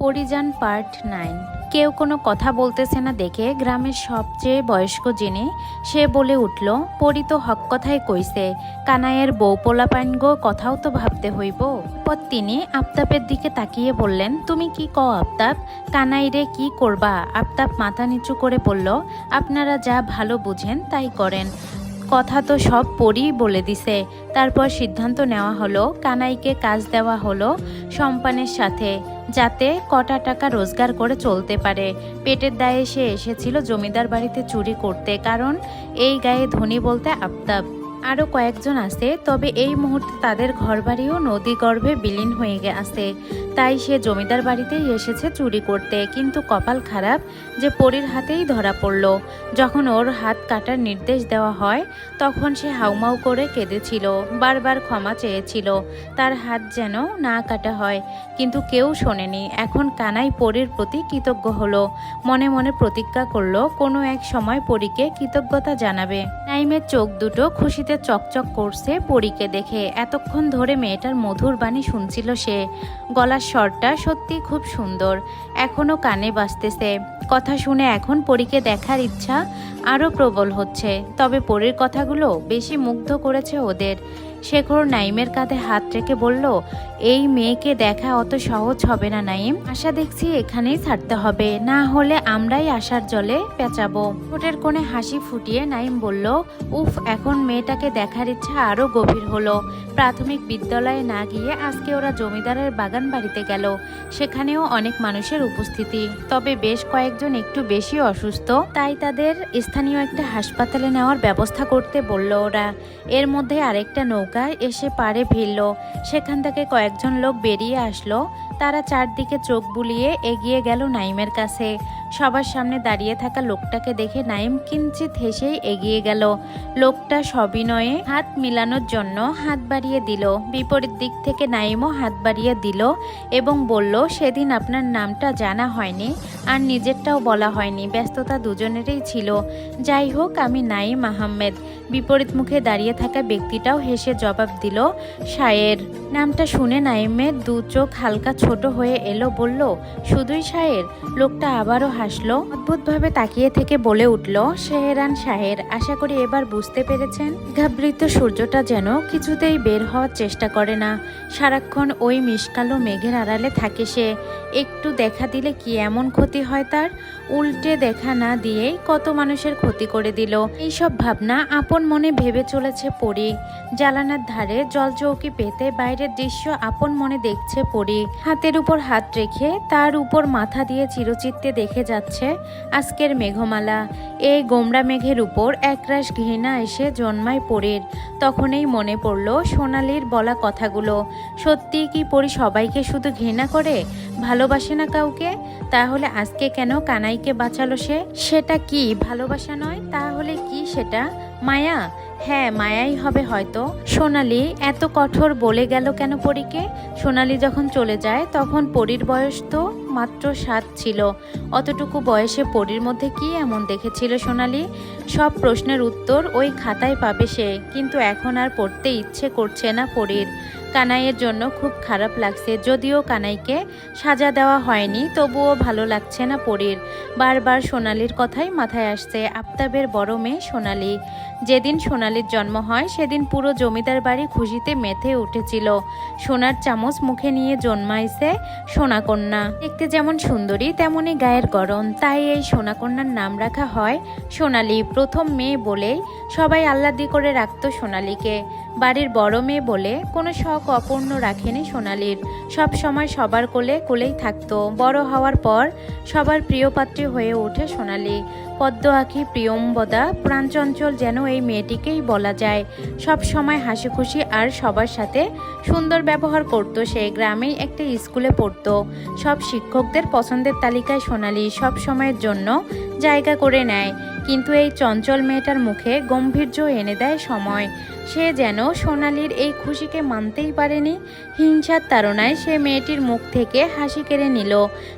পরিযান part 9। কেউ কোনো কথা বলতেছে না দেখে গ্রামের সবচেয়ে বয়স্ক যিনি সে বলে উঠল, পরি তো হক কথাই কইছে, কানাইয়ের বউ পোলাপাইন গো, কথাও তো ভাবতে হইব। পর তিনি আফতাবের দিকে তাকিয়ে বললেন, তুমি কি কও আফতাব? কানাই রে কি করবা? আফতাব মাথা নিচু করে বলল, আপনারা যা ভালো বুঝেন তাই করেন, কথা তো সব পরই বলে দিছে। তারপর সিদ্ধান্ত নেওয়া হলো, কানাইকে কাজ দেওয়া হলো সম্পানের সাথে, যাতে কটা টাকা রোজগার করে চলতে পারে। পেটের দায়ে সে এসেছিল জমিদার বাড়িতে চুরি করতে, কারণ এই গায়ে ধনী বলতে আফতাব। আরও কয়েকজন আছে, তবে এই মুহূর্তে তাদের ঘরবাড়িও নদী গর্ভে বিলীন হয়ে আছে। তাই সে জমিদার বাড়িতেই এসেছে চুরি করতে। কিন্তু কপাল খারাপ যে পরীর হাতেই ধরা পড়ল। যখন ওর হাত কাটার নির্দেশ দেওয়া হয় তখন সে হাউমাউ করে কেঁদেছিল, বারবার ক্ষমা চেয়েছিল তার হাত যেন না কাটা হয়, কিন্তু কেউ শোনেনি। এখন কানাই পরীর প্রতি কৃতজ্ঞ হলো, মনে মনে প্রতিজ্ঞা করলো কোনো এক সময় পরীকে কৃতজ্ঞতা জানাবে। নাইমের চোখ দুটো খুশিতে চকচক করছে পরীকে দেখে। এতক্ষণ ধরে মেয়েটার মধুর বাণী শুনছিল সে। গলার স্বরটা সত্যি খুব সুন্দর, এখনো কানে বাজতেছে। কথা শুনে এখন পরীকে দেখার ইচ্ছা আরও প্রবল হচ্ছে। তবে পরীর কথাগুলো বেশি মুগ্ধ করেছে ওদের। শেখর নাইমের কাঁধে হাত রেখে বলল, এই মেয়েকে দেখা অত সহজ হবে না নাইম, আশা দেখছি এখানেই ছাড়তে হবে, না হলে আমরাই আশার জলে পেঁচাবো। ঠোঁটের কোণে হাসি ফুটিয়ে নাইম বলল, উফ, এখন মেয়েটাকে দেখার ইচ্ছা আরও গভীর হলো। প্রাথমিক বিদ্যালয়ে না গিয়ে আজকে ওরা জমিদারের বাগান বাড়িতে গেল, সেখানেও অনেক মানুষের উপস্থিতি। তবে বেশ কয়েকজন একটু বেশি অসুস্থ, তাই তাদের স্থানীয় একটা হাসপাতালে নেওয়ার ব্যবস্থা করতে বলল ওরা। এর মধ্যে আরেকটা নৌকায় এসে পাড়ে ভিড়ল। সেখান থেকে কয়েকজন লোক বেরিয়ে আসলো। তারা চারদিকে চোখ বুলিয়ে এগিয়ে গেল নাইমের কাছে। সবার সামনে দাঁড়িয়ে থাকা লোকটাকে দেখে নাইম কিঞ্চিত হেসেই এগিয়ে গেল। লোকটা সবিনয়ে হাত মিলানোর জন্য হাত বাড়িয়ে দিল। বিপরীত দিক থেকে নাইমও হাত বাড়িয়ে দিল এবং বলল, সেদিন আপনার নামটা জানা হয়নি আর নিজেরটাও বলা হয়নি, ব্যস্ততা দুজনেরই ছিল। যাই হোক, আমি নাইম আহমেদ। বিপরীত মুখে দাঁড়িয়ে থাকা ব্যক্তিটাও হেসে জবাব দিল, শায়ের। নামটা শুনে নাইমের দু চোখ হালকা ছোট হয়ে এলো। বলল, শুধুই শায়ের? লোকটা আবারও হাসলো, অদ্ভুতভাবে তাকিয়ে থেকে বলে উঠল, শেহরান শাহের। আশা করি এবার বুঝতে পেরেছেন। ঘাবৃত সূর্যটা যেন কিছুতেই বের হওয়ার চেষ্টা করে না। সারাক্ষণ ওই মিশকালো মেঘের আড়ালে থাকে সে। একটু দেখা দিলে কি এমন ক্ষতি হয় তার? উল্টে দেখা না দিয়েই কত মানুষের ক্ষতি করে দিল। এইসব ভাবনা আপন মনে ভেবে চলেছে পরী। জানালার ধারে জলচৌকি পেতে বাইরের দৃশ্য আপন মনে দেখছে পরী। হাতের উপর হাত রেখে তার উপর মাথা দিয়ে চিরচিত্তে দেখে যাচ্ছে আজকের মেঘমালা। এই গোমরা মেঘের উপর একরাশ ঘৃণা এসে জন্মায় পরীর। তখনই মনে পড়ল সোনালির বলা কথাগুলো। সত্যি কি পরী সবাইকে শুধু ঘৃণা করে, ভালোবাসে না কাউকে? তাহলে আজকে কেন কানাইকে বাঁচালো সে? সেটা কি ভালোবাসা নয়? তাহলে কি সেটা? মায়া? হ্যাঁ, মায়াই হবে হয়তো। সোনালি এত কঠোর বলে গেল কেন পরীকে? সোনালি যখন চলে যায় তখন পরীর বয়স তো মাত্র 7 ছিল। অতটুকু বয়সে পরীর মধ্যে কি এমন দেখেছিল সোনালি? সব প্রশ্নের উত্তর ওই খাতায় পাবে সে। কিন্তু এখন আর পড়তে ইচ্ছে করছে না পরীর। কানাইয়ের জন্য খুব খারাপ লাগছে। যদিও কানাইকে সাজা দেওয়া হয়নি, তবুও ভালো লাগছে না পরীর। বারবার সোনালির কথাই মাথায় আসছে। আফতাবের বড় মেয়ে সোনালি। যেদিন সোনালির জন্ম হয় সেদিন পুরো জমিদার বাড়ি খুশিতে মেতে উঠেছিল। সোনার চামচ মুখে নিয়ে জন্মাইছে সোনাকন্যা। দেখতে যেমন সুন্দরী তেমনই গায়ের গরম, তাই এই সোনাকন্যার নাম রাখা হয় সোনালি। প্রথম মেয়ে বলেই সবাই আহ্লাদি করে রাখত সোনালিকে। বাড়ির বড় মেয়ে বলে কোনো শখ অপূর্ণ রাখেনি সোনালির। সব সময় সবার কোলে কোলেই থাকতো। বড় হওয়ার পর সবার প্রিয় পাত্রী হয়ে ওঠে সোনালি। পদ্ম আঁখি, প্রিয়ম্বদা, প্রাণচঞ্চল যেন এই মেয়েটিকেই বলা যায়। সব সময় হাসি খুশি আর সবার সাথে সুন্দর ব্যবহার করত সে। গ্রামেই একটা স্কুলে পড়তো। সব শিক্ষকদের পছন্দের তালিকায় সোনালি সব সময়ের জন্য জায়গা করে নেয়। কিন্তু এই চঞ্চল মেয়েটার মুখে গাম্ভীর্য এনে দেয় সময়। সে যেন সোনালির এই খুশিকে মানতেই পারেনি। হিংসার তাড়নায় সে মেয়েটির মুখ থেকে হাসি কেড়ে নিল।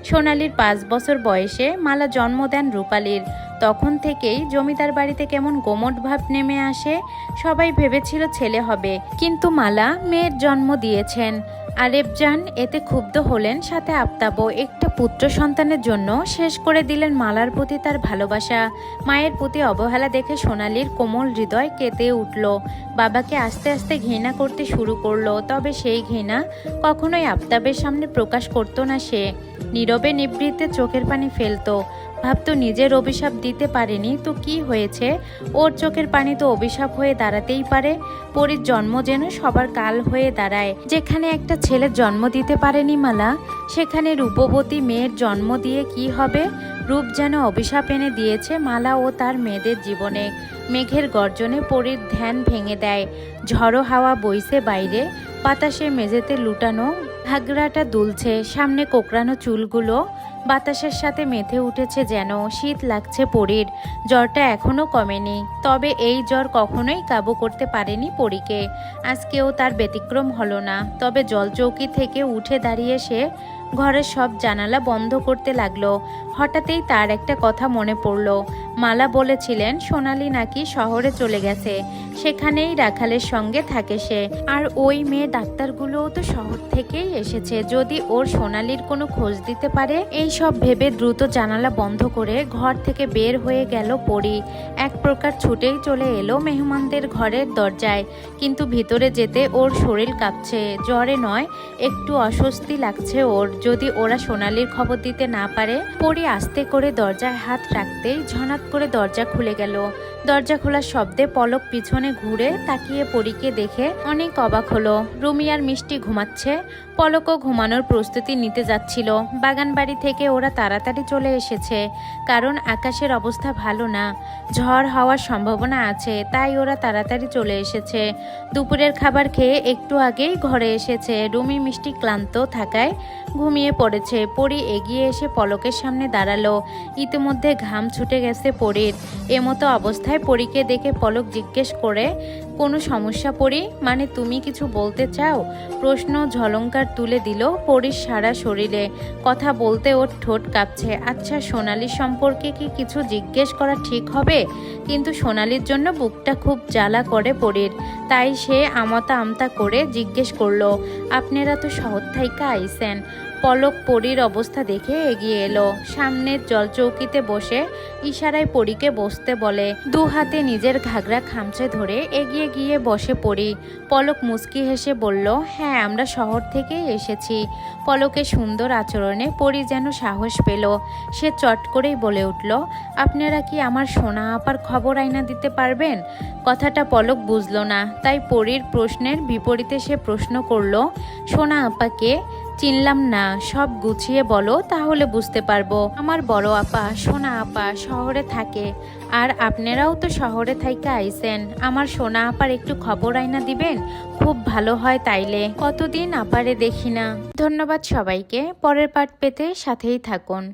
সোনালির 5 বছর বয়সে মালা জন্ম দেন রূপালীর। তখন থেকেই জমিদার বাড়িতে কেমন গোমট ভাব নেমে আসে। সবাই ভেবেছিল ছেলে হবে, কিন্তু মালা মেয়ের জন্ম দিয়েছেন। আরেফজান এতে ক্ষুব্ধ হলেন, সাথে আফতাবও। একটা পুত্র সন্তানের জন্য শেষ করে দিলেন মালার প্রতি তার ভালোবাসা। মায়ের প্রতি অবহেলা দেখে সোনালীর কোমল হৃদয় কেঁদে উঠল। বাবাকে আস্তে আস্তে ঘৃণা করতে শুরু করলো, তবে সেই ঘৃণা কখনোই আফতাবের সামনে প্রকাশ করতো না সে। নীরবে নিভৃতে চোখের পানি ফেলতো, ভাবতো নিজের অভিশাপ দিতে পারেনি তো কি হয়েছে, ওর চোখের পানি তো অভিশাপ হয়ে দাঁড়াতেই পারে। পরীর জন্ম যেন সবার কাল হয়ে দাঁড়ায়। যেখানে একটা ছেলের জন্ম দিতে পারেনি মালা, সেখানে রূপবতী মেয়ের জন্ম দিয়ে কি হবে। রূপ যেন অভিশাপ এনে দিয়েছে মালা ও তার মেয়েদের জীবনে। মেঘের গর্জনে পরীর ধ্যান ভেঙে দেয়। ঝড়ো হাওয়া বইছে বাইরে, বাতাসে মেঝেতে লুটানো ঘাগরাটা দুলছে, সামনে কোকড়ানো চুলগুলো বাতাসের সাথে মেথে উঠেছে যেন। শীত লাগছে পরীর, জ্বরটা এখনো কমেনি, তবে এই জ্বর কখনোই কাবু করতে পারেনি পরীকে। আজকেও তার ব্যতিক্রম হলো না। তবে জলচৌকি থেকে উঠে দাঁড়িয়ে সে ঘরের সব জানালা বন্ধ করতে লাগলো। হঠাৎই তার একটা কথা মনে পড়ল। মালা বলেছিলেন সোনালী নাকি শহরে চলে গেছে, সেখানেই রাখালের সঙ্গে থাকে সে। আর ওই মেয়ে ডাক্তারগুলোও তো শহর থেকেই এসেছে, যদি ওর সোনালীর কোনো খোঁজ দিতে পারে। এই সব ভেবে দ্রুত জানালা বন্ধ করে ঘর থেকে বের হয়ে গেল পরী। এক প্রকার ছুটেই চলে এলো মেহমানদের ঘরের দরজায়, কিন্তু ভিতরে যেতে ওর শরীর কাঁপছে। জ্বরে নয়, একটু অস্বস্তি লাগছে ওর। যদি ওরা সোনালীর খবর দিতে না পারে। পরী আস্তে করে দরজায় হাত রাখতেই ঝনাত করে দরজা খুলে গেল। দরজা খোলার শব্দে পলক পিছনে ঘুরে তাকিয়ে পরীকে দেখে অনেক অবাক হলো। রুমি আর মিষ্টি ঘুমাচ্ছে, পলকও ঘুমানোর প্রস্তুতি নিতে যাচ্ছিল। বাগান বাড়ি থেকে ওরা তাড়াতাড়ি চলে এসেছে, কারণ আকাশের অবস্থা ভালো না, ঝড় হওয়ার সম্ভাবনা আছে, তাই ওরা তাড়াতাড়ি চলে এসেছে। দুপুরের খাবার খেয়ে একটু আগেই ঘরে এসেছে। রুমি মিষ্টি ক্লান্ত থাকায় ঘুমিয়ে পড়েছে। পরী এগিয়ে এসে পলকের সামনে দাঁড়ালো। ইতিমধ্যে ঘাম ছুটে গেছে পরীর। এমতো অবস্থায় পরীকে দেখে পলক জিজ্ঞেস করে, কোনো সমস্যা পরী? মানে তুমি কিছু বলতে চাও? প্রশ্ন ঝলঙ্কার তুলে দিল পরীর সারা শরীরে। কথা বলতে ওর ঠোঁট কাঁপছে। আচ্ছা, সোনালী সম্পর্কে কি কিছু জিজ্ঞেস করা ঠিক হবে? কিন্তু সোনালীর জন্য বুকটা খুব জ্বালা করে পরীর, তাই সে আমতা আমতা করে জিজ্ঞেস করলো, আপনারা তো শহর থাইকা আইছেন? পলক পরীর অবস্থা দেখে এগিয়ে এলো। সামনের জলচৌকিতে বসে ইশারায় পরীকে বসতে বলে। দু হাতে নিজের ঘাগরা খামচে ধরে এগিয়ে গিয়ে বসে পড়ি। পলক মুচকি হেসে বলল, হ্যাঁ, আমরা শহর থেকেই এসেছি। পলকের সুন্দর আচরণে পরী যেন সাহস পেল। সে চট করেই বলে উঠল, আপনারা কি আমার সোনা আপার খবর আয়না দিতে পারবেন? কথাটা পলক বুঝল না, তাই পরীর প্রশ্নের বিপরীতে সে প্রশ্ন করল, সোনা আপাকে চিনলাম না, সব গুছিয়ে বলো, তাহলে বুঝতে পারবো। আমার বড় আপা, সোনা আপা শহরে থাকে, আর আপনারাও তো শহরে থাইকা আইছেন। আমার সোনা আপার একটু খবর আয়না দিবেন? খুব ভালো হয় তাইলে, কতদিন আপারে দেখি না। ধন্যবাদ সবাইকে। পরের পার্ট পেতে সাথেই থাকুন।